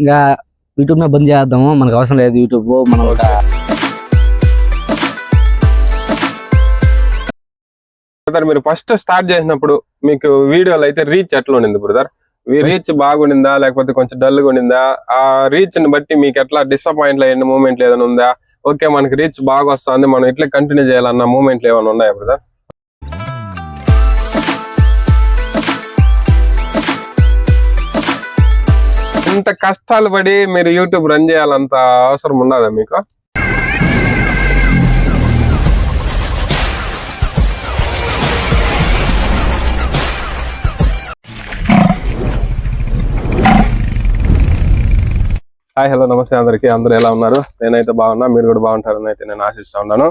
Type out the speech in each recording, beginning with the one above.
ఇంకా యూట్యూబ్ బంద్ చేద్దాము, మనకు అవసరం లేదు యూట్యూబ్. మనం బ్రదర్ మీరు ఫస్ట్ స్టార్ట్ చేసినప్పుడు మీకు వీడియోలు అయితే రీచ్ ఎట్లా ఉండింది బ్రదర్? రీచ్ బాగుండిందా లేకపోతే కొంచెం డల్ గా ఉండిందా? ఆ రీచ్ ని బట్టి మీకు ఎట్లా డిసప్పాయింట్ అయిన మూమెంట్లు ఏదైనా ఉందా? ఓకే మనకి రీచ్ బాగా వస్తుంది, మనం ఇట్లా కంటిన్యూ చేయాలన్న మూమెంట్లు ఏమైనా ఉన్నాయా బ్రదర్? ఇంత కష్టాలు పడి మీరు యూట్యూబ్ రన్ చేయాలంత అవసరం ఉన్నదా మీకు? హాయ్ హలో నమస్తే అందరికి, అందరూ ఎలా ఉన్నారు? నేనైతే బాగున్నా, మీరు కూడా బాగుంటారని అయితే నేను ఆశిస్తా ఉన్నాను.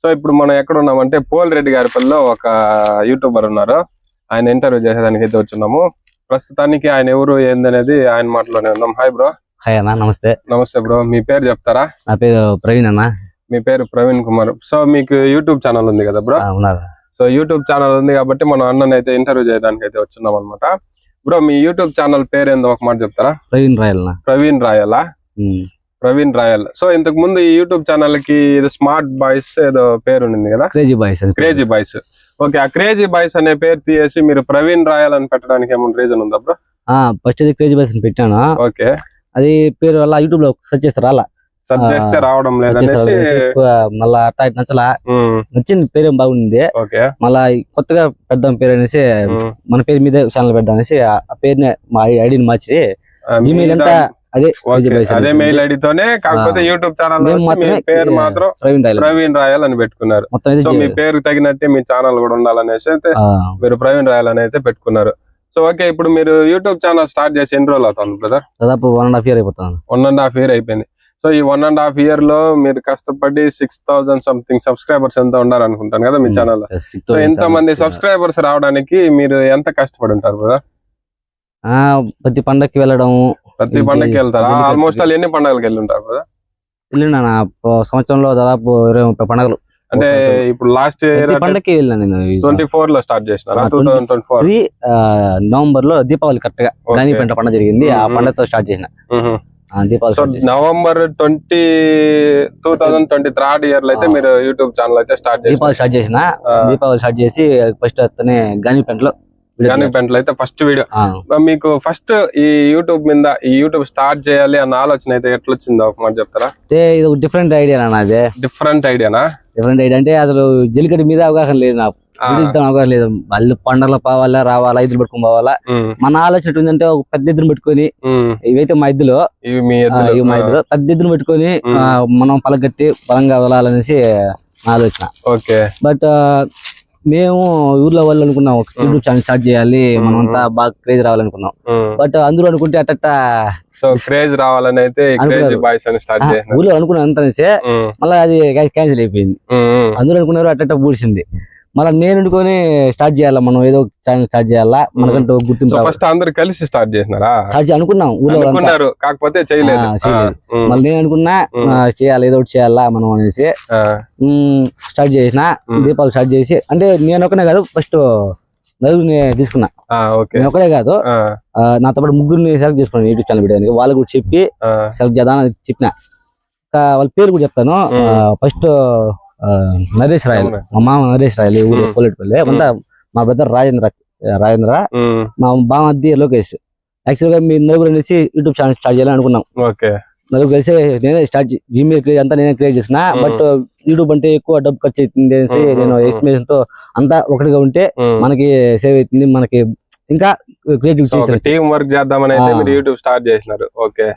సో ఇప్పుడు మనం ఎక్కడ ఉన్నామంటే పోలిరెడ్డి గారిపల్లిలో ఒక యూట్యూబర్ ఉన్నారు, ఆయన ఇంటర్వ్యూ చేసేదానికి అయితే వచ్చున్నాము. ప్రస్తుతానికి ఆయన ఎవరు ఏందనేది ఆయన మాటలోనే ఉన్నాం. Hi bro. హాయ్ అన్న, నమస్తే. నమస్తే బ్రో, మీ పేరు చెప్తారా? నా పేరు ప్రవీణ్ అన్న. మీ పేరు ప్రవీణ్ కుమార్. సో మీకు యూట్యూబ్ ఛానల్ ఉంది కదా బ్రో? సో యూట్యూబ్ ఛానల్ ఉంది కాబట్టి మనం అన్నని అయితే ఇంటర్వ్యూ చేయడానికి అయితే వచ్చున్నాం అనమాట. బ్రో మీ యూట్యూబ్ ఛానల్ పేరు ఏందో ఒక మాట చెప్తారా? ప్రవీణ్ రాయల్. ప్రవీణ్ రాయలా? ప్రవీణ్ రాయల్. సో ఇంతకు ముందు ఈ యూట్యూబ్ ఛానల్ కి ఇది స్మార్ట్ బాయ్స్ ఏదో పేరు ఉండింది కదా, crazy boys. Crazy boys. Okay, ఆ క్రేజీ బాయ్స్ అనే పేరు తీసేసి మీరు ప్రవీణ్ రాయల్ అని పెట్టడానికి ఏమైనా రీజన్ ఉందా బ్రో? ఫస్ట్ అది క్రేజీ బాయ్స్ అని పెట్టాను. ఓకే, అది పేరు అలా యూట్యూబ్ లో సెర్చ్ చేస్తారు, అలా సెర్చ్ చేస్తే రావడం లేదనేసి మళ్ళా అట్టా నచ్చలా, నచ్చింది పేరు ఏం బాగుంది. ఓకే, మళ్ళా కొత్తగా పెద్దాం పేరు అనేసి మన పేరు మీద ఛానల్ పెడదాం అనేసి ఆ పేరుని మా ఐడిని మార్చి జీమెయిల్ అంతా అదే మెయిల్ ఐడితోనే, కాకపోతే యూట్యూబ్ ఛానల్ పేరు మాత్రం ప్రవీణ్ రాయల్ అని పెట్టుకున్నారు. సో మీ పేరు తగినట్టే మీ ఛానల్ కూడా ఉండాలనేసి అయితే మీరు ప్రవీణ్ రాయల్ అని అయితే పెట్టుకున్నారు. సో ఓకే, ఇప్పుడు మీరు యూట్యూబ్ ఛానల్ స్టార్ట్ చేసి ఎన్ని రోజులు అవుతుంది బ్రదర్? దాదాపు 1.5 year అయిపోతుంది. 1.5 year అయిపోయింది. సో ఈ 1.5 year లో మీరు కష్టపడి 6000 సంథింగ్ సబ్స్క్రైబర్స్ ఎంత ఉన్నారు అనుకుంటాను కదా మీ ఛానల్. సో ఇంత మంది సబ్స్క్రైబర్స్ రావడానికి మీరు ఎంత కష్టపడి ఉంటారు బ్రదర్? ప్రతి పండగకి వెళ్ళడం. ప్రతి పండగకి వెళ్తారా? ఆల్మోస్ట్ ఎన్ని పండుగలకు వెళ్ళి ఉంటారు బ్రదర్? వెళ్ళినా సంవత్సరంలో దాదాపు 20-30 పండుగలు. అంటే ఇప్పుడు లాస్ట్ ఇయర్ పండగకి వెళ్ళాను నేను. 24 లో స్టార్ట్ చేసినారా? 2024 నవంబర్ లో దీపావళి కరెక్ట్ గా గానిపేట పండుగ జరిగింది, ఆ పండుగతో స్టార్ట్ చేసిన దీపావళి. నవంబర్ 2023 ఇయర్ లో అయితే మీరు యూట్యూబ్ ఛానల్ అయితే దీపావళి స్టార్ట్ చేసిన. దీపావళి స్టార్ట్ చేసి ఫస్ట్ అతనే గానిపేటలో అయితే ఫస్ట్ వీడియో. మీకు ఫస్ట్ ఈ యూట్యూబ్ మీద ఈ యూట్యూబ్ స్టార్ట్ చేయాలి అన్న ఆలోచన అయితే ఎట్లా వచ్చిందో ఒక మాట చెప్తారా? ఇది ఒక డిఫరెంట్ ఐడియా నాది. డిఫరెంట్ ఐడియానా? డిఫరెంట్ ఐడియా అంటే అసలు జల్లికట్టు మీద అవగాహన లేదు నాకు, అవగాహన లేదు. వాళ్ళు పండుగలు పోవాలా రావాలా, ఇద్దరు పెట్టుకుని పోవాలా. మన ఆలోచన ఏంటంటే ఒక పెద్ద ఇద్దరు పెట్టుకొని, ఇవైతే మా ఇద్దరు పెద్ద ఇద్దరు పెట్టుకొని మనం పలగట్టి బలంగా వదలాలనేసి నా ఆలోచన. ఓకే, బట్ మేము ఊర్లో వాళ్ళు అనుకున్నాం యూట్యూబ్ ఛానల్ స్టార్ట్ చేయాలి, మనం అంతా బాగా క్రేజ్ రావాలనుకున్నాం. బట్ అందరూ అనుకుంటే అట్ట క్రేజ్ రావాలని అయితే ఊర్లో అనుకున్నాం అంత అనేసి మళ్ళీ అది క్యాన్సిల్ అయిపోయింది. అందరూ అనుకున్నారు అట్ట పూడ్చింది. మళ్ళీ నేను అనుకుని స్టార్ట్ చేయాలా, మనం ఏదో ఛానల్ స్టార్ట్ చేయాలా, మనకంటూ గుర్తింపు. ఫస్ట్ అందరు కలిసి స్టార్ట్ చేసినారా? అనుకున్నాం ఊర్లో, కాకపోతే చేయలేదు. మళ్ళీ నేను అనుకున్నా చేయాలి, ఏదో ఒకటి చేయాలా మనం అనేసి స్టార్ట్ చేసిన. దీపావళి స్టార్ట్ చేసి, అంటే నేను ఒకనే కాదు, ఫస్ట్ నలుగురిని తీసుకున్నా. నేను ఒకనే కాదు, నాతో పాటు ముగ్గురిని సెలెక్ట్ చేసుకున్నాను యూట్యూబ్ ఛానల్ పెట్టడానికి. వాళ్ళకు కూడా చెప్పి సెలెక్ట్ చేద్దామని చెప్పిన. వాళ్ళ పేరు కూడా చెప్తాను. ఫస్ట్ నరేష్ రాయల్, మా మామ నరేష్ రాయల్, ఊళ్ళో పోలేటిపల్లి. అంతా మా బ్రదర్ రాజేంద్ర, మా బామద్ది లోకేష్. యాక్చువల్ గా మీ నలుగురు అనేసి యూట్యూబ్ ఛానల్ స్టార్ట్ చేయాలని అనుకున్నాం. నలుగురు కలిసి నేనే స్టార్ట్ జీమెయిల్ అంతా నేనే క్రియేట్ చేసిన. బట్ యూట్యూబ్ అంటే ఎక్కువ డబ్బు ఖర్చు అవుతుంది అనేసి నేను ఎక్స్ప్లెనేషన్ తో అంతా ఒకటిగా ఉంటే మనకి సేవ్ అవుతుంది, మనకి ఇంకా క్రియేటివ్ టీం వర్క్ చేద్దామని యూట్యూబ్ స్టార్ట్ చేసినారు.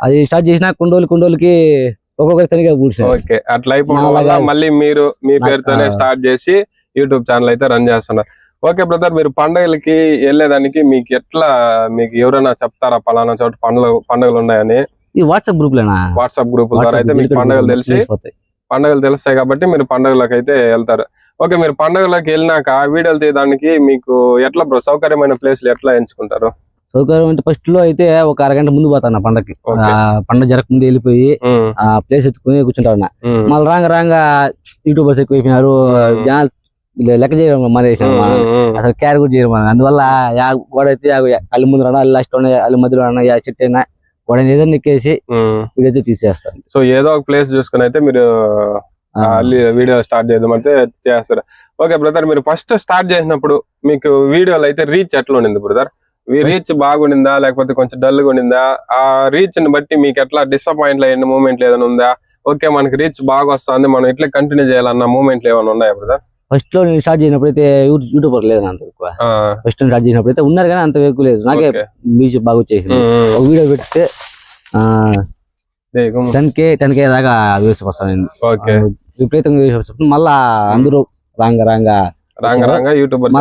అది స్టార్ట్ చేసిన కొండోలకి ఒక్కొక్కరి తనిగా కూర్చున్నారు. ఓకే, అట్లా మళ్ళీ మీరు మీ పేరుతోనే స్టార్ట్ చేసి యూట్యూబ్ ఛానల్ అయితే రన్ చేస్తున్నారు. ఓకే బ్రదర్, మీరు పండుగలకి వెళ్ళేదానికి మీకు ఎట్లా, మీకు ఎవరైనా చెప్తారా పలానా చోట పండుగలు ఉన్నాయని? ఈ వాట్సాప్ గ్రూప్ ద్వారా అయితే మీకు పండుగలు తెలుస్తాయి కాబట్టి మీరు పండుగలకు అయితే వెళ్తారు. ఓకే, మీరు పండుగలకు వెళ్ళినాక వీడియోలు తీయడానికి మీకు ఎట్లా బ్రో సౌకర్యమైన ప్లేస్లు ఎట్లా ఎంచుకుంటారు? సౌకర్యం అంటే ఫస్ట్ లో అయితే ఒక అరగంట ముందు పోతాను పండగకి. పండుగ జరగక ముందు వెళ్ళిపోయి ఆ ప్లేస్ ఎత్తుకుని కూర్చుంటా. మళ్ళీ రాంగ యూట్యూబర్స్ ఎక్కువైపోయినారు, జనాలు లెక్క చేయడం మానేసాను, అసలు కేర్ కూడా చేయడం. అందువల్ల గోడ అయితే అల్లి ముందు రానా, అల్లి లాస్ట్ అల్లి మధ్యలో చెట్టు అయినా వాడిని ఏదైనా ఎక్కేసి వీడియో తీసేస్తాను. సో ఏదో ఒక ప్లేస్ చూసుకుని అయితే మీరు వీడియో స్టార్ట్ చేద్దాం అయితే చేస్తారు. ఓకే బ్రదర్, మీరు ఫస్ట్ స్టార్ట్ చేసినప్పుడు మీకు వీడియోలు అయితే రీచ్ ఎట్లా ఉండింది బ్రదర్? రీచ్ బాగుండిందా లేకపోతే కొంచెం డల్ గా ఉండిందా? ఆ రీచ్ ని బట్టి మీకు ఎట్లా డిసప్పాయింట్ అయిన మూమెంట్ ఏదైనా ఉందా? ఓకే మనకి రీచ్ బాగా వస్తుంది, మనం ఇట్లా కంటిన్యూ చేయాలన్న మూమెంట్లు ఏమైనా ఉన్నాయా బ్రదర్? ఫస్ట్ లో నేను స్టార్ట్ చేసినప్పుడు అయితే యూట్యూబర్ లేదు అంత ఎక్కువ. ఫస్ట్ స్టార్ట్ చేసినప్పుడు అయితే ఉన్నారు కానీ అంత ఎక్కువ లేదు. నాకే మ్యూజిక్ బాగా వచ్చేసింది. ఒక వీడియో పెడితే 10K దాకా వ్యూస్ వస్తాను. విపరీతంగా వ్యూస్ వస్తుంది. మళ్ళా అందరూ రాంగ యూట్యూబర్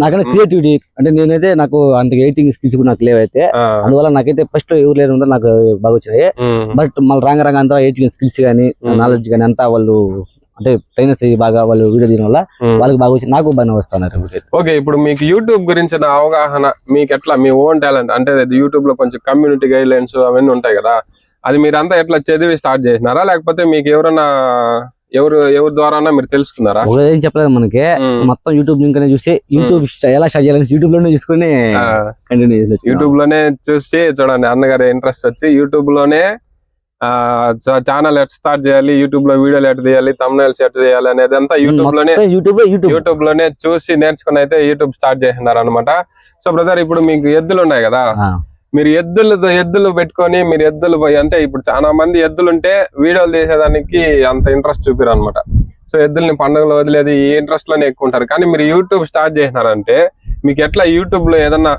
నాకైతే క్రియేటివిటీ అంటే నేనైతే నాకు అంత ఎడిటింగ్ స్కిల్స్ కూడా నాకు లేవైతే, అందువల్ల నాకైతే ఫస్ట్ ఎవరు లేరు నాకు బాగా వచ్చినాయి. బట్ మళ్ళీ రాంగ అంతా ఎడిటింగ్ స్కిల్స్ కానీ నాలెడ్జ్ కానీ అంతా వాళ్ళు అంటే ట్రైనర్స్ బాగా వాళ్ళు వీడియో తీయడం వల్ల వాళ్ళకి బాగా వచ్చి నాకు బాగా వస్తున్నారు. ఓకే, ఇప్పుడు మీకు యూట్యూబ్ గురించిన అవగాహన మీకు ఎట్లా, మీ ఓన్ టాలెంట్ అంటే యూట్యూబ్ లో కొంచెం కమ్యూనిటీ గైడ్ లైన్స్ అవన్నీ ఉంటాయి కదా, అది మీరంతా ఎట్లా చదివి స్టార్ట్ చేసినారా లేకపోతే మీకు ఎవరన్నా ఎవరి ద్వారా మీరు తెలుసుకున్నారా? ఏం చెప్పలేదు మనకి, మొత్తం యూట్యూబ్ లింక్ అనేది చూసి యూట్యూబ్ ఎలా స్టార్ట్ చేయాలని యూట్యూబ్ లోనే చూసుకుని కంటిన్యూ చేసి యూట్యూబ్ లోనే చూసి చూడండి అన్నగారి ఇంట్రెస్ట్ వచ్చి యూట్యూబ్ లోనే ఛానల్ ఎట్ స్టార్ట్ చేయాలి, యూట్యూబ్ లో వీడియోలు ఎట్ తీయాలి, థంబ్నెయిల్స్ ఎట్ చేయాలి అనేది అంతా యూట్యూబ్ లోనే చూసి నేర్చుకుని అయితే యూట్యూబ్ స్టార్ట్ చేసినారు అనమాట. సో బ్రదర్, ఇప్పుడు మీకు ఎద్దులు ఉన్నాయి కదా, మీరు ఎద్దులు పెట్టుకొని మీరు ఎద్దులు అంటే ఇప్పుడు చాలా మంది ఎద్దులుంటే వీడియోలు తీసేదానికి అంత ఇంట్రెస్ట్ చూపిరు అనమాట. సో ఎద్దుల్ని పండుగలు వదిలేదు ఈ ఇంట్రెస్ట్ లోనే ఎక్కువ ఉంటారు. కానీ మీరు యూట్యూబ్ స్టార్ట్ చేసినారంటే మీకు ఎట్లా యూట్యూబ్ లో ఏదన్నా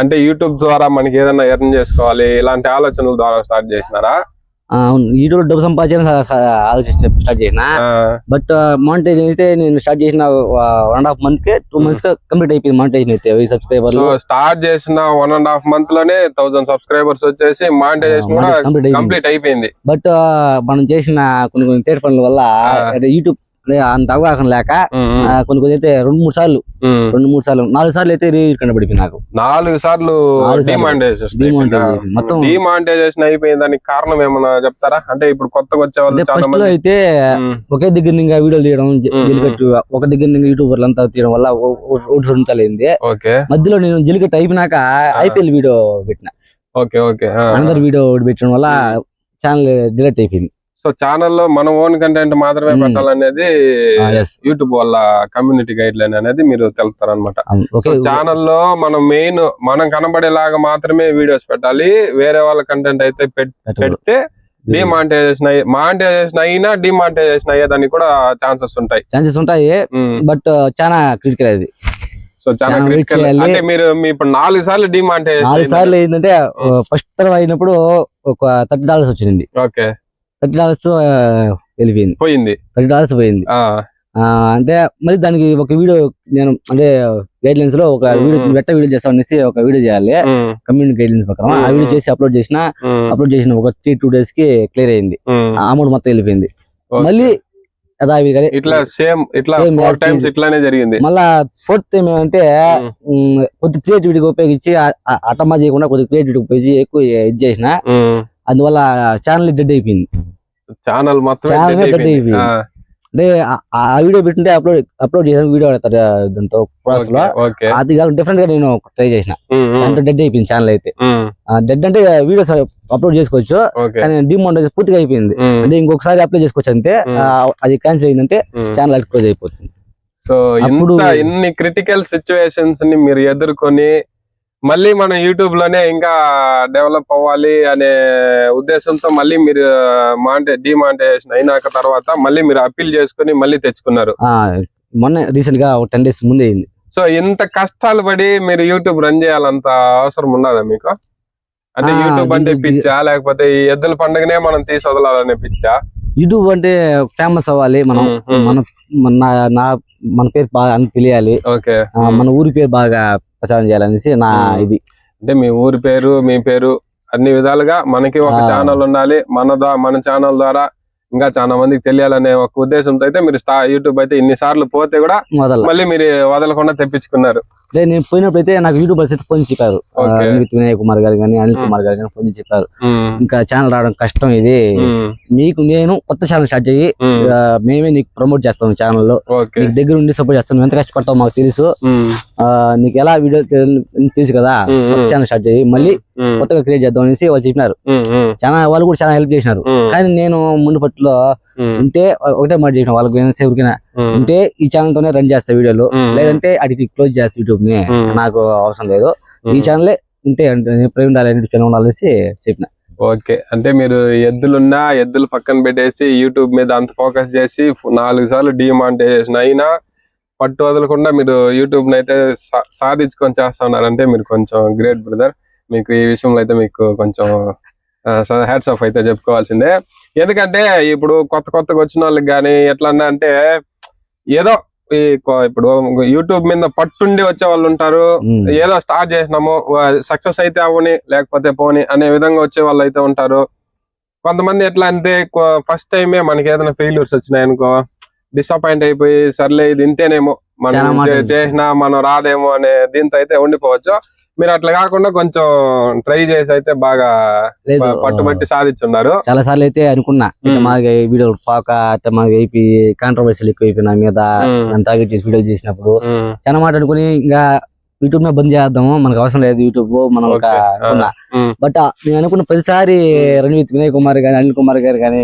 అంటే యూట్యూబ్ ద్వారా మనకి ఏదన్నా ఎర్న్ చేసుకోవాలి ఇలాంటి ఆలోచనల ద్వారా స్టార్ట్ చేసినారా? యూట్యూబ్ డబ్బు సంపాదించాలని ఆలోచించి స్టార్ట్ చేసిన. బట్ మానిటైజేషన్ అయితే నేను స్టార్ట్ చేసిన 1.5 month కి 2 months కంప్లీట్ అయిపోయింది. మానిటైజేషన్ అయితే సబ్స్క్రైబర్లు స్టార్ట్ చేసిన 1.5 month లోనే 1000 సబ్స్క్రైబర్స్ వచ్చేసి మానిటైజేషన్ కూడా కంప్లీట్ అయిపోయింది. బట్ మనం చేసిన కొన్ని తేట పనుల వల్ల యూట్యూబ్ అంత అవగాహన లేక కొన్ని అయితే 2-3 సార్లు 4 సార్లు అయితే కనబడిపోయింది నాకు. 4 సార్లు మొత్తం డిమానిటైజేషన్ అయిపోయింది. దానికి కారణం ఏమన్నా చెప్తారా? అంటే ఇప్పుడు కొత్తగా వచ్చే వాళ్ళు అయితే ఒకే దగ్గర ఇంకా వీడియోలు తీయడం, ఒక దగ్గర నుంచి యూట్యూబర్లు అంతా తీయడం వల్ల ఓడిసొంతలైంది. మధ్యలో నేను జల్లికట్టు అయిపోయినాక ఐపీఎల్ వీడియో పెట్టిన. అందరు వీడియో పెట్టడం వల్ల ఛానల్ డిలీట్ అయిపోయింది. సో ఛానల్లో మన ఓన్ కంటెంట్ మాత్రమే పెట్టాలనేది యూట్యూబ్ వల్ల కమ్యూనిటీ గైడ్ లైన్ అనేది మీరు తెలుపుతారు అనమాట. సో ఛానల్లో మనం కనబడేలాగా మాత్రమే వీడియోస్ పెట్టాలి, వేరే వాళ్ళ కంటెంట్ అయితే పెడితే మానిటైజేషన్ అయినా డిమానిటైజేషన్ అయ్యేదానికి కూడా ఛాన్సెస్ ఉంటాయి. బట్ చాలా క్రిటికల్ అది. సో చాలా క్రిటికల్ అంటే మీరు ఇప్పుడు 4 సార్లు డిమానిటైజేషన్ 4 సార్లు ఏంటంటే ఫస్ట్ టైం అయినప్పుడు ఒక $30 వచ్చింది. $30 పోయింది. $30 పోయింది. అంటే మరి దానికి ఒక వీడియో నేను అంటే గైడ్ లైన్స్ లో ఒక వీడియో చేస్తాం అనేసి ఒక వీడియో చేయాలి కమ్యూనిటీ గైడ్ లైన్స్ ప్రకారం. ఆ వీడియో చేసి అప్లోడ్ చేసిన ఒక 3-2 days కి క్లియర్ అయింది. అమౌంట్ మొత్తం వెళ్ళిపోయింది. మళ్ళీ ఇట్లా ఇట్లానే జరిగింది. మళ్ళా 4th టైం ఏమంటే కొద్ది క్రియేటివిటీ ఉపయోగించి అటమా చేయకుండా కొద్ది క్రియేటివిటీ ఉపయోగించి ఎక్కువ ఇది చేసిన, అందువల్ల ఛానల్ డెడ్ అయిపోయింది. ఛానల్ మొత్తం అంటే ఆ వీడియో పెట్టింటే అప్లోడ్ చేసిన వీడియో దాంతో ప్రాసెస్ లో అది కాదు డిఫరెంట్ గా నేను ట్రై చేసిన, దాంతో డెడ్ అయిపోయింది ఛానల్ అయితే. డెడ్ అంటే వీడియోస్ అప్లోడ్ చేసుకోవచ్చు కానీ డిమానిటైజేషన్ పూర్తిగా అయిపోయింది. అంటే ఇంకొకసారి అప్లోడ్ చేసుకోవచ్చు అంతే, అది క్యాన్సిల్ అయిందంటే ఛానల్ క్లోజ్ అయిపోతుంది. సో ఇన్ని క్రిటికల్ సిచ్యువేషన్స్ ని మీరు ఎదుర్కొని మళ్ళీ మనం యూట్యూబ్ లోనే ఇంకా డెవలప్ అవ్వాలి అనే ఉద్దేశంతో మళ్ళీ మీరు డిమానిటైజేషన్ అయినాక తర్వాత మళ్ళీ మీరు అప్పీల్ చేసుకుని మళ్ళీ తెచ్చుకున్నారు. మొన్న రీసెంట్ గా 10 days ముందే అయింది. సో ఇంత కష్టాలు పడి మీరు యూట్యూబ్ రన్ చేయాలంత అవసరం ఉన్నదా మీకు? అంటే యూట్యూబ్ అంటే పిచ్చా లేకపోతే ఈ ఎద్దుల పండుగనే మనం తీసి వదలాలనే పిచ్చా? యూట్యూబ్ అంటే ఫేమస్ అవ్వాలి, మన పేరు బాగా అని తెలియాలి, మన ఊరి పేరు బాగా ప్రచారం చేయాలనేసి నా ఇది. అంటే మీ ఊరి పేరు మీ పేరు అన్ని విధాలుగా మనకి ఒక ఛానల్ ఉండాలి, మన ఛానల్ ద్వారా ఇంకా చాలా మందికి తెలియాలనే ఒక ఉద్దేశంతో అయితే మీరు యూట్యూబ్ అయితే ఇన్ని సార్లు పోతే కూడా మళ్ళీ మీరు వదలకుండా తెప్పించుకున్నారు. నేను పోయినప్పుడు అయితే నాకు యూట్యూబర్స్ అయితే ఫోన్ చెప్పారు, వినయ్ కుమార్ గారు కానీ అనిల్ కుమార్ గారు కానీ ఫోన్ చెప్పారు, ఇంకా ఛానల్ రావడం కష్టం, ఇది మీకు నేను కొత్త ఛానల్ స్టార్ట్ చేయి, మేమే నీకు ప్రమోట్ చేస్తాం ఛానల్లో, నీకు దగ్గర ఉండి సపోర్ట్ చేస్తాం, ఎంత కష్టపడతావు మాకు తెలుసు, నీకు ఎలా వీడియో తెలుసు కదా, కొత్త ఛానల్ స్టార్ట్ చేయి, మళ్ళీ కొత్తగా క్రియేట్ చేద్దాం అనేసి వాళ్ళు చెప్పినారు. వాళ్ళు కూడా చాలా హెల్ప్ చేసినారు. కానీ నేను ముందు పట్టులో ఉంటే ఒకటే మాట చేసిన వాళ్ళకి, ఎవరికైనా ఉంటే ఈ ఛానల్ తోనే రన్ చేస్తా వీడియోలు, లేదంటే అది క్లోజ్ చేస్తా యూట్యూబ్ ని, నాకు అవసరం లేదు, ఈ ఛానలే ఉంటే ఉండాలనేసి చెప్పిన. ఓకే, అంటే మీరు ఎద్దులు పక్కన పెట్టేసి యూట్యూబ్ మీద అంత ఫోకస్ చేసి 4 సార్లు డిమానిటైజేషన్ అయినా పట్టు వదలకుండా మీరు యూట్యూబ్ ని అయితే సాధించుకొని చేస్తా ఉన్నారంటే మీరు కొంచెం గ్రేట్ బ్రదర్. మీకు ఈ విషయంలో అయితే మీకు కొంచెం హ్యాట్స్ ఆఫ్ అయితే చెప్పుకోవాల్సిందే. ఎందుకంటే ఇప్పుడు కొత్తగా వచ్చిన వాళ్ళకి కానీ ఎట్లా అంటే ఏదో ఇప్పుడు యూట్యూబ్ మీద పట్టుండి వచ్చే వాళ్ళు ఉంటారు, ఏదో స్టార్ట్ చేసినాము సక్సెస్ అయితే అవని లేకపోతే పోని అనే విధంగా వచ్చే వాళ్ళు అయితే ఉంటారు. కొంతమంది ఎట్లా అంటే ఫస్ట్ టైమే మనకి ఏదైనా ఫెయిల్యూర్స్ వచ్చినాయి అనుకో, డిసప్పాయింట్ అయిపోయి సర్లే ఇది ఇంతేనేమో మనం చేసినా మనం రాదేమో అనే దీంతో అయితే ఉండిపోవచ్చు. మీరు అట్లా కాకుండా కొంచెం ట్రై చేసి అయితే బాగా పట్టుబట్టి సాధించున్నారు. చాలా సార్లు అయితే అనుకున్నా మాకు వీడియో పాక మాకు అయిపోయి కాంట్రవర్సీలు ఎక్కువ అయిపోయి నా మీద టార్గెట్ చేసి వీడియోలు చేసినప్పుడు చాలా మాట అనుకుని ఇంకా యూట్యూబ్ నే బంద్ చేద్దాము, మనకు అవసరం లేదు యూట్యూబ్ మనం అనుకున్నా. బట్ నేను అనుకున్న ప్రతిసారి రణవీత్ వినయ్ కుమార్ గాని అనిల్ కుమార్ గారు కానీ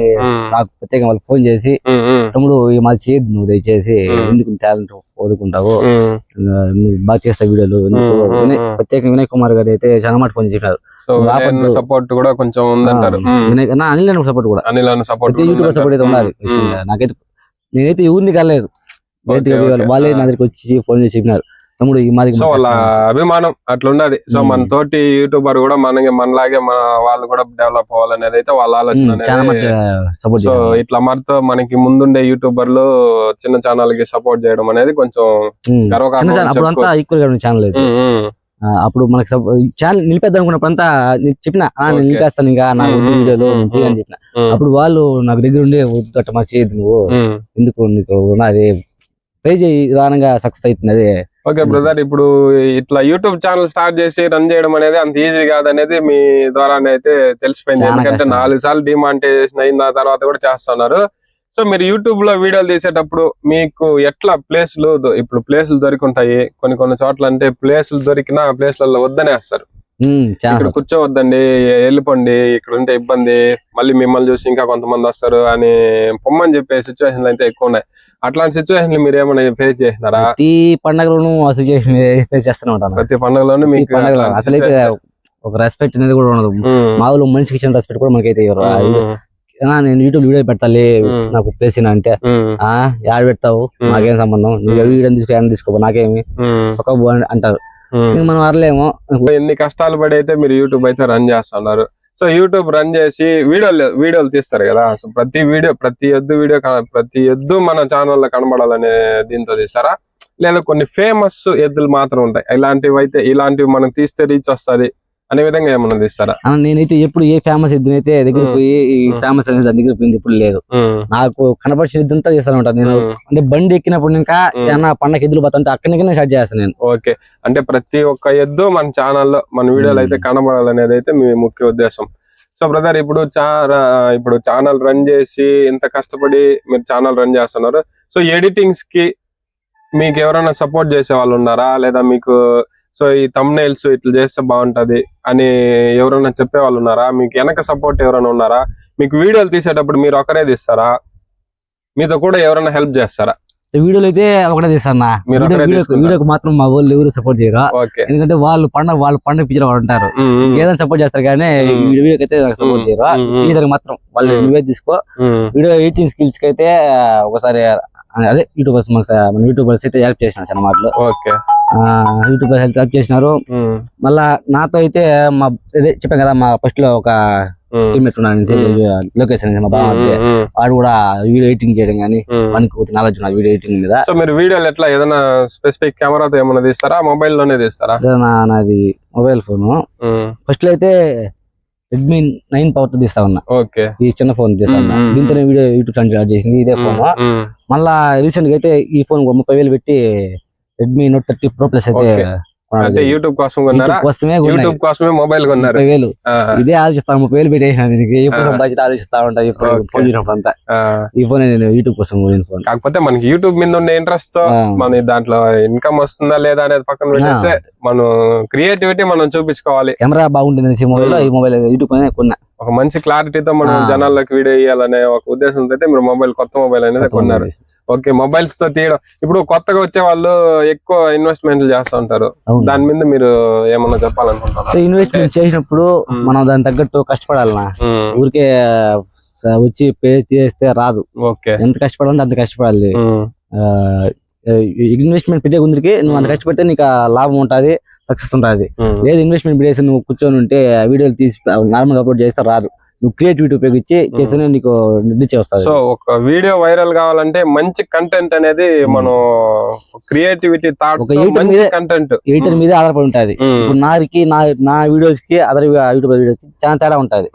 నాకు ప్రత్యేకంగా వాళ్ళు ఫోన్ చేసి, తమ్ముడు ఈ మాది చేయద్దు నువ్వు దయచేసి, ఎందుకు టాలెంట్ వదులుకుంటావు, నువ్వు బాగా చేస్తావు వీడియోలు, ప్రత్యేకంగా వినయ్ కుమార్ గారు అయితే చాలా మాట ఫోన్ చేసినారు. సపోర్ట్ కూడా కొంచెం ఉందంటారు. అనిల్ సపోర్ట్ కూడా, యూట్యూబ్ సపోర్ట్ అయితే ఉండాలి. నాకైతే నేనైతే ఎవరిని కాలేదు, వాళ్ళే నా దగ్గరికి వచ్చి ఫోన్ చేసి చెప్పినారు, తమ్ముడు ఈ మాది వాళ్ళ అభిమానం అట్లున్నది. సో మన తోటి యూట్యూబర్ కూడా మనలాగే మన వాళ్ళు కూడా డెవలప్ అవ్వాలనేది అయితే వాళ్ళ ఆలోచన. సో ఇట్లా మనకి ముందుండే యూట్యూబర్లు చిన్న ఛానల్ కి సపోర్ట్ చేయడం అనేది కొంచెం గర్వకారణం. ఛానల్ అప్పుడు మనకి ఛానల్ నిలిపేద్దాం అనుకున్నప్పుడంతా చెప్పిన నిలిపేస్తాను ఇంకా నాకు వీడియోలు అని చెప్పిన, అప్పుడు వాళ్ళు నాకు దగ్గర ఉండి వద్దట మా చేయదు, నువ్వు ఎందుకు నీకు అది ట్రై చేయి, నిదానంగా సక్సెస్ అవుతుంది. ఓకే బ్రదర్, ఇప్పుడు ఇట్లా యూట్యూబ్ ఛానల్ స్టార్ట్ చేసి రన్ చేయడం అనేది అంత ఈజీ కాదనేది మీ ద్వారానే అయితే తెలిసిపోయింది. ఎందుకంటే 4 సార్లు డిమానిటైజేషన్ అయిన తర్వాత కూడా చేస్తున్నారు. సో మీరు యూట్యూబ్ లో వీడియోలు తీసేటప్పుడు మీకు ఎట్లా ప్లేస్లు దొరికి ఉంటాయి, కొన్ని చోట్ల అంటే ప్లేస్లు దొరికినా ప్లేస్లలో వద్దనేస్తారు, ఇక్కడ కూర్చోవద్దండి వెళ్ళిపోండి, ఇక్కడ ఉంటే ఇబ్బంది, మళ్ళీ మిమ్మల్ని చూసి ఇంకా కొంతమంది వస్తారు అని పొమ్మని చెప్పే సిచ్యువేషన్లు అయితే ఎక్కువ ఉన్నాయి. అట్లాంటి సిచ్యువేషన్ మీరు ఏమైనా ఫేస్ చేసినారా? ప్రతి పండుగలోనూ సిచ్యువేషన్ ఫేస్ చేస్తూనే ఉంటాను. ప్రతి పండుగలోనూ మీకు అసలైతే ఒక రెస్పెక్ట్ అనేది కూడా ఉండదు. మామూలు మనిషికి ఇచ్చిన రెస్పెక్ట్ కూడా మనకైతే నేను యూట్యూబ్ వీడియో పెడతాలి నాకు ప్లేస్ అంటే యాడ్ పెడతావు, నాకేం సంబంధం, నువ్వు వీడియో తీసుకో నాకేమి ఒక అంటారు. మనం అరలేమో ఎన్ని కష్టాలు పడి అయితే మీరు యూట్యూబ్ అయితే రన్ చేస్తున్నారు. సో యూట్యూబ్ రన్ చేసి వీడియోలు తీస్తారు కదా, సో ప్రతి ఎద్దు మన ఛానల్లో కనబడాలనే దీంతో తీస్తారా, లేదా కొన్ని ఫేమస్ ఎద్దులు మాత్రం ఉంటాయి ఇలాంటివి మనం తీస్తే రీచ్ వస్తుంది అనే విధంగా ఏమన్నా తీస్తారా? నేనైతే ఎప్పుడు ఏ ఫేమస్ ఎద్దునైతే అయితే దగ్గర పోయి ఫేమస్ అనేది దాని దగ్గర పోయింది ఎప్పుడు లేదు. నాకు కనపడిన ఎద్దంతా చేస్తాను ఉంటాను నేను. అంటే బండి ఎక్కినప్పుడు ఇంకా ఏమన్నా పండగ ఎద్దులు పోతుంటే అక్కడికి స్టార్ట్ చేస్తాను నేను. ఓకే, అంటే ప్రతి ఒక్క ఎద్దు మన ఛానల్లో మన వీడియోలు అయితే కనబడాలనేది అయితే మీ ముఖ్య ఉద్దేశం. సో బ్రదర్, ఇప్పుడు ఛానల్ రన్ చేసి ఇంత కష్టపడి మీరు ఛానల్ రన్ చేస్తున్నారు. సో ఎడిటింగ్స్ కి మీకు ఎవరైనా సపోర్ట్ చేసే వాళ్ళు ఉన్నారా, లేదా మీకు సో ఈ థంబ్నెయిల్స్ ఇట్లా చేస్తే బాగుంటది అని ఎవరైనా చెప్పే వాళ్ళు ఉన్నారా, మీకు వెనక సపోర్ట్ ఎవరైనా ఉన్నారా, మీకు వీడియోలు తీసేటప్పుడు మీరు ఒకరే తీస్తారా, మీతో కూడా ఎవరైనా హెల్ప్ చేస్తారా? వీడియోలు అయితే ఒకటే తీస్తాను, వీడియోకి మాత్రం మా వాళ్ళు ఎవరు సపోర్ట్ చేయరు. ఎందుకంటే వాళ్ళు పండుగ పిక్చర్ వాళ్ళు ఉంటారు, ఏదైనా సపోర్ట్ చేస్తారు కానీ వీడియోకి అయితే సపోర్ట్ చేయరు. తీయడానికి మాత్రం వాళ్ళు నువ్వే తీసుకో. వీడియో ఎడిటింగ్ స్కిల్స్ కి అయితే ఒకసారి అదే యూట్యూబర్స్ అయితే హెల్ప్ చేసినారు చాలా మాటలు. యూట్యూబర్స్ హెల్ప్ చేసినారు. మళ్ళా నాతో అయితే చెప్పాను కదా, మా ఫస్ట్ లో ఒక టీమ్మేట్ ఉన్నాడు లోకేష్ మా బావ, వాడు కూడా వీడియో ఎడిటింగ్ చేయడం కానీ మనకి నాలెడ్జ్ ఉన్నది వీడియో ఎడిటింగ్ మీద. సో మీరు వీడియోలు ఎట్లా ఏదైనా స్పెసిఫిక్ కెమెరాతో ఏమైనా తీస్తారా, మొబైల్ లోనే తీస్తారా? నాది మొబైల్ ఫోన్. ఫస్ట్ లో అయితే రెడ్మీ 9 పవర్ తో తీస్తా ఉన్నా. ఈ చిన్న ఫోన్ తీస్తా ఉన్నా, దీంతో వీడియో యూట్యూబ్ ఛానల్ స్టార్ట్ చేసింది ఇదే ఫోన్. మళ్ళా రీసెంట్ గా అయితే ఈ ఫోన్ 30,000 పెట్టి రెడ్మీ నోట్ 30 Pro Plus అయితే Okay. అంటే యూట్యూబ్ కోసం కొన్నారా? కోసమే యూట్యూబ్ కోసమే మొబైల్ కొన్నారు. 30,000 ఇదే ఆలోచిస్తాను, 30,000 పెట్టేసిన దీనికి. ఎప్పుడు సంపాదించి ఆలోచిస్తా ఉంటా ఇప్పుడు ఫోన్ చూసినప్పుడు అంతా. ఈ ఫోన్ నేను యూట్యూబ్ కోసం కొనిన ఫోన్. కాకపోతే మనకి యూట్యూబ్ మీద ఉండే ఇంట్రెస్ట్ తో మన దాంట్లో ఇన్కమ్ వస్తుందా లేదా అనేది పక్కన పెట్టేస్తే మనం క్రియేటివిటీ మనం చూపించుకోవాలి. కెమెరా బాగుంటుంది మొబైల్, ఈ మొబైల్ యూట్యూబ్ కొన్నా. ఒక మంచి క్లారిటీతో మనం జనాల్లోకి వీడియో ఇవ్వాలనే ఒక ఉద్దేశంతో అయితే మీరు మొబైల్, కొత్త మొబైల్ అనేది కొన్నారు. ఓకే, మొబైల్స్ తో తీయడం. ఇప్పుడు కొత్తగా వచ్చే వాళ్ళు ఎక్కువ ఇన్వెస్ట్మెంట్లు చేస్తూ ఉంటారు. దాని మీద మీరు ఏమన్నా చెప్పాలనుకుంటారు? ఇన్వెస్ట్మెంట్ చేసినప్పుడు మనం దాని తగ్గట్టు కష్టపడాలన్నా, ఊరికే వచ్చి పే చేస్తే రాదు. ఓకే, ఎంత కష్టపడాలంటే అంత కష్టపడాలి. ఇన్వెస్ట్మెంట్ పెట్టే ముందుకి నువ్వు అంత కష్టపడితే నీకు లాభం ఉంటుంది, సక్సెస్ ఉంటుంది. లేదు ఇన్వెస్ట్మెంట్ పెట్టేసి నువ్వు కూర్చొని ఉంటే వీడియోలు తీసి నార్మల్ అప్లోడ్ చేస్తే రాదు. నువ్వు క్రియేటివిటీ ఉపయోగించి చేస్తేనే నీకు నిర్ణయం వస్తుంది. సో ఒక వీడియో వైరల్ కావాలంటే మంచి కంటెంట్ అనేది మనం క్రియేటివిటీ థాట్స్ కంటెంట్ ఎడిటర్ మీద ఆధారపడి ఉంటది. ఇప్పుడు నా వీడియోస్ కి అదర్ యూట్యూబ్ వీడియోస్ కి చాలా తేడా ఉంటది.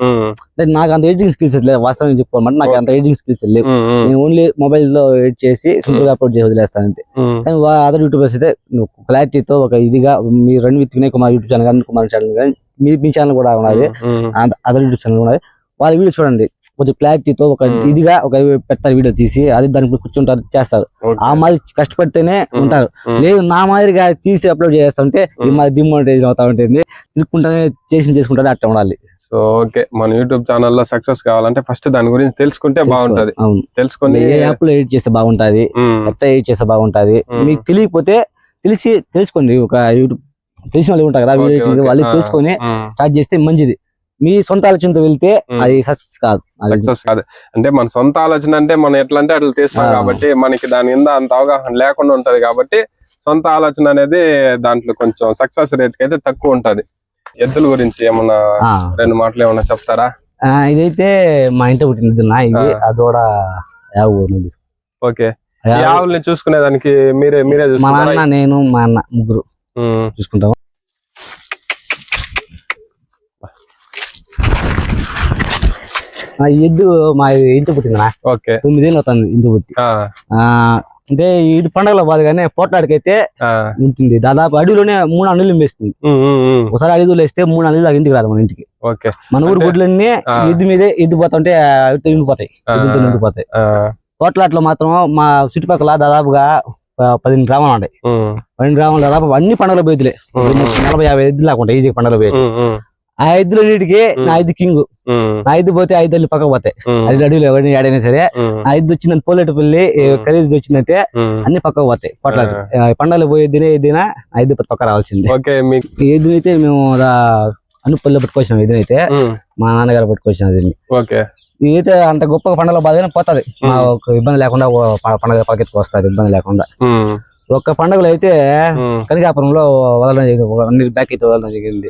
నాకు అంత ఎడిటింగ్ స్కిల్స్ లేదు, వాస్తవం చెప్పుకోమంటే నాకు అంత ఎడిటింగ్ స్కిల్స్ లేవు. నేను ఓన్లీ మొబైల్ లో ఎడిట్ చేసి సింపుల్ గా అప్లోడ్ చేసి వదిలేస్తాను అంతే. కానీ అదర్ యూట్యూబర్స్ అయితే క్లారిటీతో ఒక ఇదిగా మీరు run with Vinay Kumar YouTube channel కానీ కుమార్ ఛానల్ కానీ మీ ఛానల్ కూడా ఉన్నది, అదర్ యూట్యూబ్ ఛానల్ ఉన్నది. వాళ్ళ వీడియో చూడండి, కొంచెం క్లారిటీతో ఒక ఇదిగా ఒక పెడతారు వీడియో తీసి, అది దానికి కూర్చుంటారు చేస్తారు. ఆ మాదిరి కష్టపడితేనే ఉంటారు. లేదు నా మాదిరిగా తీసి అప్లోడ్ చేస్తుంటే ఈ మాది డిమానిటైజ్ అవుతా ఉంటుంది. తిరుక్కుంటానే చేసుకుంటానే అట్లా ఉండాలి. సో ఓకే, మన యూట్యూబ్ ఛానల్లో సక్సెస్ కావాలంటే ఫస్ట్ దాని గురించి తెలుసుకుంటే బాగుంటది. అవును, తెలుసుకొని ఏ యాప్ లో ఎడిట్ చేస్తే బాగుంటది, ఎట్లా ఎడిట్ చేస్తే బాగుంటది. మీకు తెలియకపోతే తెలుసుకోండి. ఒక యూట్యూబ్ తెలిసిన వాళ్ళు ఉంటారు కదా, వాళ్ళు తెలుసుకొని స్టార్ట్ చేస్తే మంచిది. మీ సొంత ఆలోచనతో వెళ్తే అది సక్సెస్ కాదు. అంటే మన సొంత ఆలోచన అంటే మనం ఎట్లా అంటే అట్లా తీస్తాం కాబట్టి మనకి దాని మీద అంత అవగాహన లేకుండా ఉంటది. కాబట్టి సొంత ఆలోచన అనేది దాంట్లో కొంచెం సక్సెస్ రేట్ కి అయితే తక్కువ ఉంటది. ఎద్దుల గురించి ఏమన్నా 2 మాటలు ఏమన్నా చెప్తారా? ఇదైతే మా ఇంటి పుట్టిన ఇది అదోడ. ఓకే, ఆవుల్ని చూసుకునేదానికి మీరే మా నాన్న, నేను, మా అన్న ముగ్గురు చూసుకుంటాము. ఎద్దు మా ఇంటి పుట్టిందనా. 9 ఏళ్ళు అవుతుంది ఇంటి పుట్టి. అంటే ఇది పండుగలో బాధ కానీ పోట్లాడికైతే ఉంటుంది. దాదాపు అడవిలోనే 3 అణులు వేస్తుంది. ఒకసారి అడవిలో వేస్తే 3 అణులు దాకా ఇంటికి రాదు మన ఇంటికి. మన ఊరు గుడ్లన్నీ ఎద్దు మీదే ఎద్దు పోతుంటే నిండిపోతాయి, ఎద్దులతో నిండిపోతాయి. పోట్లాట్లో మాత్రం మా చుట్టుపక్కల దాదాపుగా 15 గ్రామాలు ఉంటాయి. 15 గ్రామాలు దాదాపు అన్ని పండుగల బయతులే. 40-50 ఎద్దులు లేకుండా ఈజీ పండుగల బయట. ఆ ఎద్దులన్నిటికీ నా ఎద్దు కింగ్. నా ఎద్దు పోతే 5 అల్లి పక్కకు పోతాయి. అది అడవిలో ఎవరిని ఏడైనా సరే ఆ ఎద్దు వచ్చిందని పోలేటపల్లి ఖరీదు వచ్చిందంటే అన్ని పక్కకు పోతాయి. పొట్లాడు పండుగలు పోయే దిన ఆ ఎద్దు పక్క రావాల్సింది. ఎద్దు అయితే మేము అనుపల్లిలో పట్టుకొచ్చినాం. ఎద్దునైతే మా నాన్నగారు పట్టుకొచ్చినాం దీన్ని. ఇదైతే అంత గొప్పగా పండుగ బాధగానే పోతుంది. ఇబ్బంది లేకుండా పండుగ పక్కకి వస్తారు ఇబ్బంది లేకుండా. ఒక్క పండుగలో అయితే కనికాపురంలో వదలడం బ్యాక్ అయితే వదలడం జరిగింది.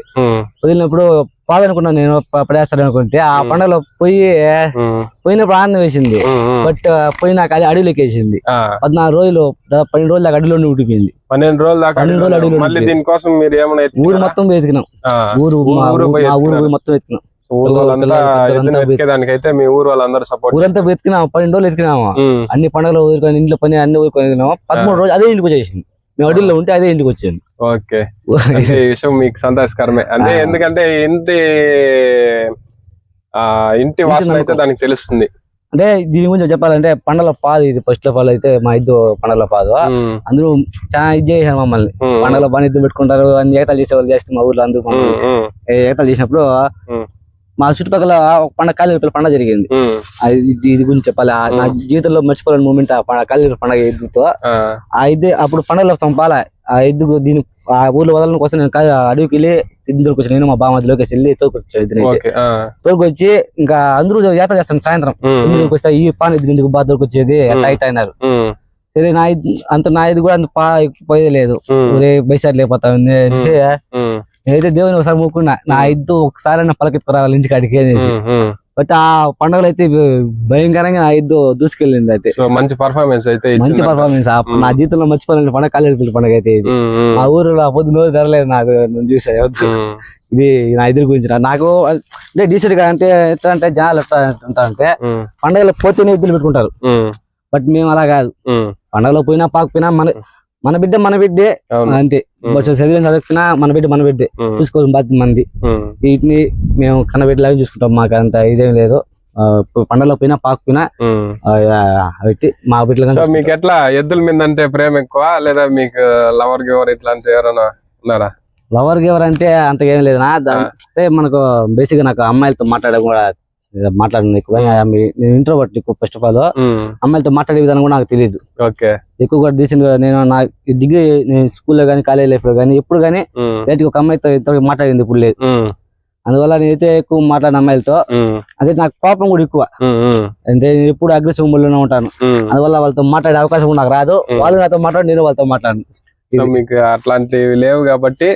వదిలినప్పుడు పాదనుకున్నాను నేను, పడేస్తాను అనుకుంటే ఆ పండుగలో పోయినప్పుడు ఆనందం వేసింది. బట్ పోయినాక అది అడవిలోకి వేసింది. 14 రోజులు 12 రోజులు దాకా అడవిలోనే ఉడిపోయింది. 12 రోజులు అడవిలో ఊరు మొత్తం వెతికినాం. ఊరు మొత్తం వెతికినాం. దానికైతే మీ ఊరు వాళ్ళందరూ సపోర్ట్, ఊరంతా వెతికినాం. 12 రోజులు వెతికినాము. అన్ని పండుగలు ఊరుకొని ఇంట్లో పని అన్ని ఊరుకొని 13 రోజులు అదే ఇంటికి వచ్చేసింది. మేము అడవిలో ఉంటే అదే ఇంటికి వచ్చింది. ఓకే, ఈ విషయం మీకు సంతోషకరమే. అంటే ఎందుకంటే ఇంటి వాసన అయితే దానికి తెలుస్తుంది. అంటే దీని గురించి చెప్పాలంటే పండగల పాదు ఇది. ఫస్ట్ ఆఫ్ ఆల్ అయితే మా ఇద్దరు పండగల పాదు. అందరూ చాలా ఇది చేశారు మమ్మల్ని. పండగలో బాగా ఇద్దరు పెట్టుకుంటారు, అన్ని ఏకతాలు చేసేవాళ్ళు చేస్తే మా ఊర్లో అందరూ ఏకతాలు చేసినప్పుడు మా చుట్టుపక్కల ఒక కాళీ పండుగ జరిగింది. ఇది గురించి చెప్పాలి. నా జీవితంలో మర్చిపోలేని మూమెంట్ ఆ కాళీ పండుగ ఎద్దుతో. ఆ ఎద్దు అప్పుడు పండుగలో చంపాల ఆ ఎద్దుకు దీని ఆ ఊర్లో వదలని కోసం నేను అడవికి వెళ్ళి ఇద్దరికి వచ్చి, నేను మా బామలోకి వెళ్ళి తోలుకొచ్చి ఇంకా అందరూ యాత్ర చేస్తాను. సాయంత్రం వస్తే ఈ పాన ఎద్దు ఎందుకు బాగా దొరికొచ్చేది టైట్ అయినారు. సరే నా ఇది కూడా అంత పోయేది లేదు, బైసారి లేకపోతా ఉంది అనేసి నేనైతే దేవుని ఒకసారి మొక్కున్నా, నా ఇద్దు ఒకసారి పలకెత్తుకురావాలి ఇంటికాడికి అనేసి. బట్ ఆ పండుగలు అయితే భయంకరంగా నా ఇద్దు దూసుకెళ్ళింది. అయితే మంచి పర్ఫార్మెన్స్ అయితే మంచి పర్ఫార్మెన్స్. నా జీవితంలో మర్చిపోలేని పండుగ కాలేజీ పండుగ అయితే ఇది. మా ఊరిలో పొద్దు నోరు ధరలేదు నాకు చూసా. ఇది నా ఇద్దరు గురించి నాకు అంటే డీసెంట్ గా అంటే ఎట్లా అంటే జనాలు ఎట్లా ఉంటారంటే పండుగలో పోతేనే ఇద్దరు పెట్టుకుంటారు. బట్ మేము అలా కాదు. పండుగలో పోయినా పాకపోయినా మన మన బిడ్డే అంతే. బస్సు చదివినా మన బిడ్డే చూసుకోవాల్సిన బాధ్యత మంది. వీటిని మేము కన్నబిడ్డలాగా చూసుకుంటాం. మాకు అంత ఇదేం లేదు. పండగలో పోయినా పాకపోయినా పెట్టి మా బిడ్డలు. సో మీకు ఎట్లా ఎద్దుల మీద అంటే ప్రేమ ఎక్కువ, లేదా మీకు లవర్ గివర్ ఇట్లాంటి ఎవరైనా ఉన్నారా? లవర్ గివర్ అంటే అంత ఏం లేదు నా. అంటే మనకు బేసిక్ గా నాకు అమ్మాయిలతో మాట్లాడడం కూడా మాట్లాడిన ఎక్కువ. నేను ఇంట్రోవర్ట్ ఎక్కువ. ఫస్ట్ ఆఫ్ ఆల్ అమ్మాయిలతో మాట్లాడే విధానం కూడా నాకు తెలియదు. ఎక్కువ రీసెంట్ గా నేను నా డిగ్రీ స్కూల్లో కానీ కాలేజ్ లైఫ్ లో కానీ ఎప్పుడు కానీ ఒక అమ్మాయితో ఇంతవరకు మాట్లాడింది ఇప్పుడు లేదు. అందువల్ల నేనైతే ఎక్కువ మాట్లాడిన అమ్మాయిలతో అదే నాకు కోపం కూడా ఎక్కువ. అంటే నేను ఎప్పుడు అగ్రెసివ్ మూడ్లోనే ఉంటాను. అందువల్ల వాళ్ళతో మాట్లాడే అవకాశం కూడా నాకు రాదు. వాళ్ళు నాతో మాట్లాడి నేను వాళ్ళతో మాట్లాడను. సో మీకు అట్లాంటివి లేవు కాబట్టి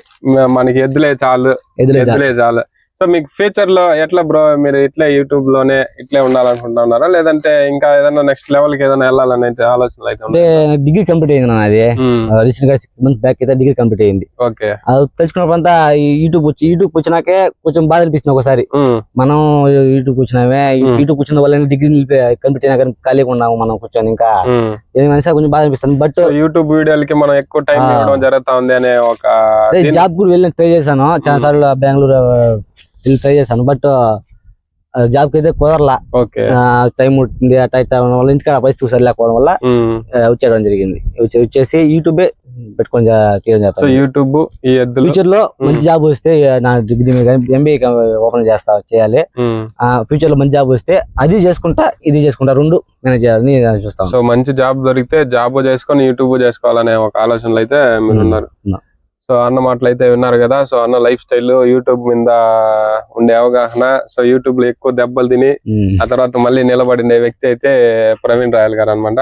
మనకి ఎద్దులే చాలు. సో మీకు ఫ్యూచర్ లో ఎట్లా బ్రో, మీరు ఇట్లే యూట్యూబ్ లోనే ఇట్లే ఉండాలనుకుంటున్నారా, లేదంటే ఇంకా ఏదైనా నెక్స్ట్ లెవెల్ కి ఏదైనా వెళ్ళాలని అయితే ఆలోచనలు అయితే అంటే డిగ్రీ కంప్లీట్ అయింది నాది రీసెంట్ గా 6 months బ్యాక్ అయితే డిగ్రీ కంప్లీట్ అయింది. అది తెలుసుకున్నప్పుడంతా యూట్యూబ్ వచ్చినాకే కొంచెం బాధ అనిపిస్తుంది ఒకసారి. మనం యూట్యూబ్ వచ్చినామే, యూట్యూబ్ వచ్చిన వల్ల డిగ్రీ కంప్లీట్ అయినా కానీ ఖాళీగా ఉన్నాము మనం కూర్చొని. ఇంకా ఏమైనా కొంచెం బాధ అనిపిస్తుంది. బట్ యూట్యూబ్ వీడియోలకి మనం ఎక్కువ టైం ఇవ్వడం జరుగుతా ఉంది అనే ఒక జాబ్ కూడా వెళ్ళి ట్రై చేశాను చాలా సార్లు. బెంగళూరు ట్రై చేశాను. బట్ జాబ్ కి అయితే కుదరలా. టైం ఉంటుంది అట్లా వల్ల ఇంటికాడ పరిస్థితి సరిలేకపోవడం వల్ల వచ్చేయడం జరిగింది. వచ్చేసి యూట్యూబే పెట్టుకొని యూట్యూబ్ ఫ్యూచర్ లో మంచి జాబ్ వస్తే నా డిగ్రీ ఎంబీఏ ఓపెన్ చేయాలి. ఫ్యూచర్ లో మంచి జాబ్ వస్తే అది చేసుకుంటా ఇది చేసుకుంటా రెండు మేనేజ్ చేయాలని చూస్తాను. సో మంచి జాబ్ దొరికితే జాబ్ చేసుకొని యూట్యూబ్ చేసుకోవాలనే ఒక ఆలోచనలు అయితే మీరు ఉన్నారు. సో అన్న మాటలు అయితే విన్నారు కదా. సో అన్న లైఫ్ స్టైల్, యూట్యూబ్ మీద ఉండే అవగాహన, సో యూట్యూబ్ లో ఎక్కువ దెబ్బలు తిని ఆ తర్వాత మళ్ళీ నిలబడిన వ్యక్తి అయితే ప్రవీణ్ రాయల్ గారు అనమాట.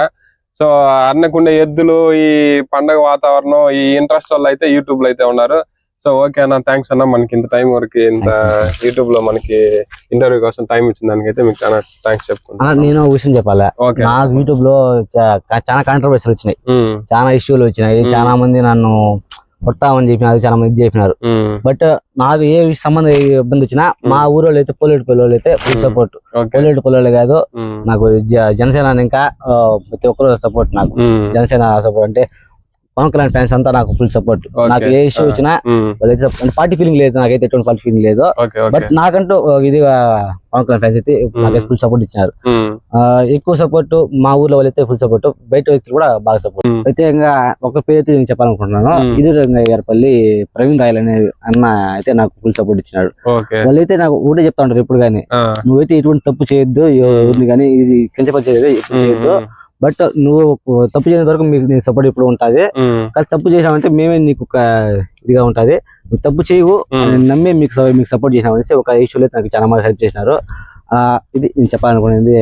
సో అన్నకుండే ఎద్దులు, ఈ పండగ వాతావరణం, ఈ ఇంట్రెస్ట్ వల్ల అయితే యూట్యూబ్ లో అయితే ఉన్నారు. సో ఓకే అన్న, థ్యాంక్స్ అన్న. మనకి ఇంత టైం వరకు ఇంత యూట్యూబ్ లో మనకి ఇంటర్వ్యూ కోసం టైం ఇచ్చిన దానికి అయితే మీకు చాలా థ్యాంక్స్ చెప్పుకుంటాను. నేను ఒక విషయం చెప్పాలి. నాకు యూట్యూబ్ లో చాలా కాంట్రవర్సీలు వచ్చినాయి, చాలా ఇష్యూలు వచ్చినాయి. చాలా మంది నన్ను కొడతామని చెప్పినారు, చాలా మంది చెప్పినారు. బట్ నాకు ఏ సంబంధం ఇబ్బంది వచ్చినా మా ఊరోళ్ళు అయితే పొలేటి పిల్లలు అయితే ఫుల్ సపోర్ట్. పొలేటి పిల్లలు కాదు, నాకు జనసేన ఇంకా ప్రతి ఒక్కరు సపోర్ట్. నాకు జనసేన సపోర్ట్ అంటే పవన్ కళ్యాణ్ ఫ్యాన్స్ అంతా నాకు ఫుల్ సపోర్ట్. నాకు ఏ ఇష్యూ వచ్చినా పార్టీ ఫీలింగ్ లేదు, నాకైతే ఎటువంటి పార్టీ ఫీలింగ్ లేదు. బట్ నాకంటూ ఇది పవన్ కళ్యాణ్ ఫ్యాన్స్ అయితే నాకు ఫుల్ సపోర్ట్ ఇచ్చినారు. ఎక్కువ సపోర్ట్ మా ఊర్లో వాళ్ళు అయితే ఫుల్ సపోర్ట్, బయట వ్యక్తులు కూడా బాగా సపోర్ట్. ప్రత్యేకంగా ఒక పేరు అయితే నేను చెప్పాలనుకుంటున్నాను. ఇదిగారిపల్లి ప్రవీణ్ రాయల్ అనే అన్న అయితే నాకు ఫుల్ సపోర్ట్ ఇచ్చినాడు. వాళ్ళైతే నాకు ఒకటే చెప్తా ఉంటారు ఎప్పుడు కానీ, నువ్వైతే ఎటువంటి తప్పు చేయొద్దు, ఎవరిని కానీ ఇది కించపరిచేది ఎప్పుడు చేయొద్దు. బట్ నువ్వు తప్పు చేయని వరకు మీకు నీ సపోర్ట్ ఇప్పుడు ఉంటుంది. కానీ తప్పు చేసావంటే మేమే నీకు ఒక ఇదిగా ఉంటది. నువ్వు తప్పు చేయవు నమ్మే మీకు సపోర్ట్ చేసినామనేసి ఒక ఇష్యూలో నాకు చాలా మంది హెల్ప్ చేసినారు. ఇది నేను చెప్పాలనుకునేది.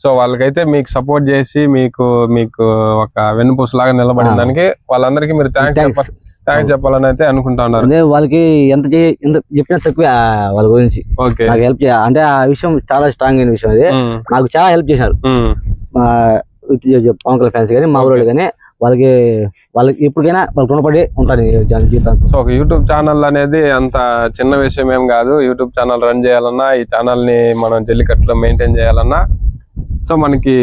సో వాళ్ళకైతే మీకు సపోర్ట్ చేసి మీకు ఒక వెన్నుపూస లాగా నిలబడిన దానికి వాళ్ళందరికీ మీరు థ్యాంక్స్ చెప్పాలని అయితే అనుకుంటా ఉన్నారు. వాళ్ళకి ఎంత చెప్పినా తక్కువ వాళ్ళ గురించి నాకు హెల్ప్ చేయాలి అంటే ఆ విషయం చాలా స్ట్రాంగ్ అయిన విషయం. అది నాకు చాలా హెల్ప్ చేశారు పవన్ కళ్యాణ్ ఫ్యాన్స్ కానీ మా ఊళ్ళో కానీ. వాళ్ళకి ఎప్పటికైనా వాళ్ళకి రుణపడి ఉంటాను జీవితాంతం. సో ఒక యూట్యూబ్ ఛానల్ అనేది అంత చిన్న విషయం ఏం కాదు. యూట్యూబ్ ఛానల్ రన్ చేయాలన్నా, ఈ ఛానల్ ని మనం జల్లికట్టులో మెయింటైన్ చేయాలన్నా సో మనకి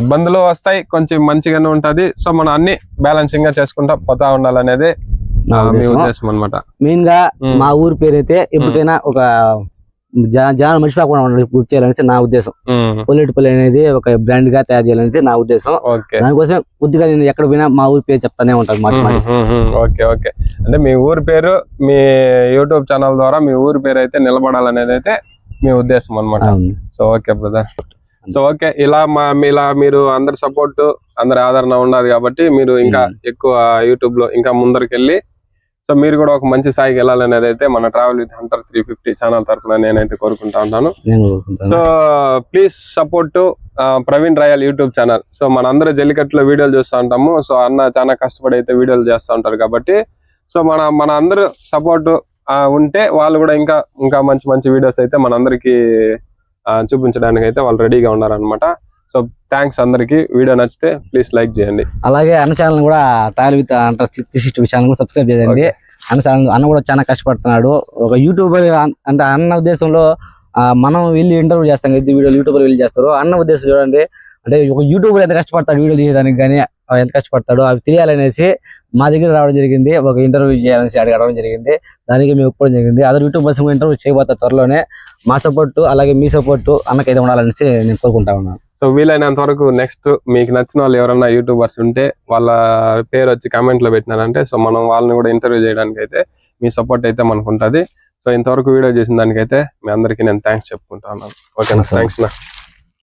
ఇబ్బందులు వస్తాయి, కొంచెం మంచిగానే ఉంటది. సో మనం అన్ని బ్యాలెన్సింగ్ గా చేసుకుంటా పోతా ఉండాలనేది మీ ఉద్దేశం అనమాట. మెయిన్ గా మా ఊరి పేరు అయితే ఎప్పటికైనా ఒక జనాలు మర్చిపోకుండా పూర్తి చేయాలనేసి నా ఉద్దేశం. పొలేటిపల్లి అనేది ఒక బ్రాండ్ గా తయారు చేయాలనేది నా ఉద్దేశం. దానికోసం కొద్దిగా నేను ఎక్కడ పోయినా మా ఊరి పేరు చెప్తానే ఉంటాను. ఓకే ఓకే, అంటే మీ ఊరి పేరు మీ యూట్యూబ్ ఛానల్ ద్వారా మీ ఊరి పేరు అయితే నిలబడాలనేది అయితే మీ ఉద్దేశం అనమాట. So okay brother. So okay, ఇలా మీరు అందరి సపోర్ట్, అందరి ఆదరణ ఉన్నది కాబట్టి మీరు ఇంకా ఎక్కువ యూట్యూబ్ లో ఇంకా ముందరికి సో మీరు కూడా ఒక మంచి స్థాయికి వెళ్ళాలనేది అయితే మన ట్రావెల్ విత్ హంటర్ 350 ఛానల్ తరఫున నేనైతే కోరుకుంటా ఉంటాను. So please support Praveen royal YouTube channel. So మన అందరూ జల్లికట్టులో వీడియోలు చూస్తూ ఉంటాము. సో అన్న చాలా కష్టపడి అయితే వీడియోలు చేస్తూ ఉంటారు కాబట్టి సో మన అందరూ సపోర్ట్ ఉంటే వాళ్ళు కూడా ఇంకా మంచి వీడియోస్ అయితే మనందరికి చూపించడానికి అయితే వాళ్ళు రెడీగా ఉన్నారనమాట. సో థ్యాంక్స్ అందరికి. వీడియో నచ్చితే ప్లీజ్ లైక్ చేయండి. అలాగే అన్న ఛానల్ కూడా ట్రావెల్ విత్ హంటర్ 360 ఛానల్ కూడా సబ్స్క్రైబ్ చేయండి. అన్న కూడా చాలా కష్టపడుతున్నాడు. ఒక యూట్యూబర్ అంటే అన్న ఉద్దేశంలో మనం వెళ్ళి ఇంటర్వ్యూ చేస్తాం కదా, వీడియోలు యూట్యూబర్ వెళ్ళి చేస్తారు. అన్న ఉద్దేశం చూడండి, అంటే ఒక యూట్యూబర్ ఎంత కష్టపడతాడు వీడియో తీయడానికి కానీ ఎంత కష్టపడతాడో అవి తెలియాలనేసి మా దగ్గర రావడం జరిగింది. ఒక ఇంటర్వ్యూ చేయాలనేసి అడగడం జరిగింది. దానికి మేము ఒప్పుకోవడం జరిగింది. అదర్ యూట్యూబర్స్ ఇంటర్వ్యూ చేయబోతా త్వరలోనే. మా సపోర్ట్ అలాగే మీ సపోర్ట్ అన్నకైతే ఉండాలనేసి నేను కోరుకుంటా ఉన్నాను. సో వీలైనంత వరకు నెక్స్ట్ మీకు నచ్చిన వాళ్ళు ఎవరైనా యూట్యూబర్స్ ఉంటే వాళ్ళ పేరు వచ్చి కామెంట్ లో పెట్టినారంటే సో మనం వాళ్ళని కూడా ఇంటర్వ్యూ చేయడానికి అయితే మీ సపోర్ట్ అయితే మనకు ఉంటుంది. సో ఇంతవరకు వీడియో చేసిన దానికైతే మీ అందరికీ నేను థ్యాంక్స్ చెప్పుకుంటా ఉన్నాను. ఓకేనా, థ్యాంక్స్ నా.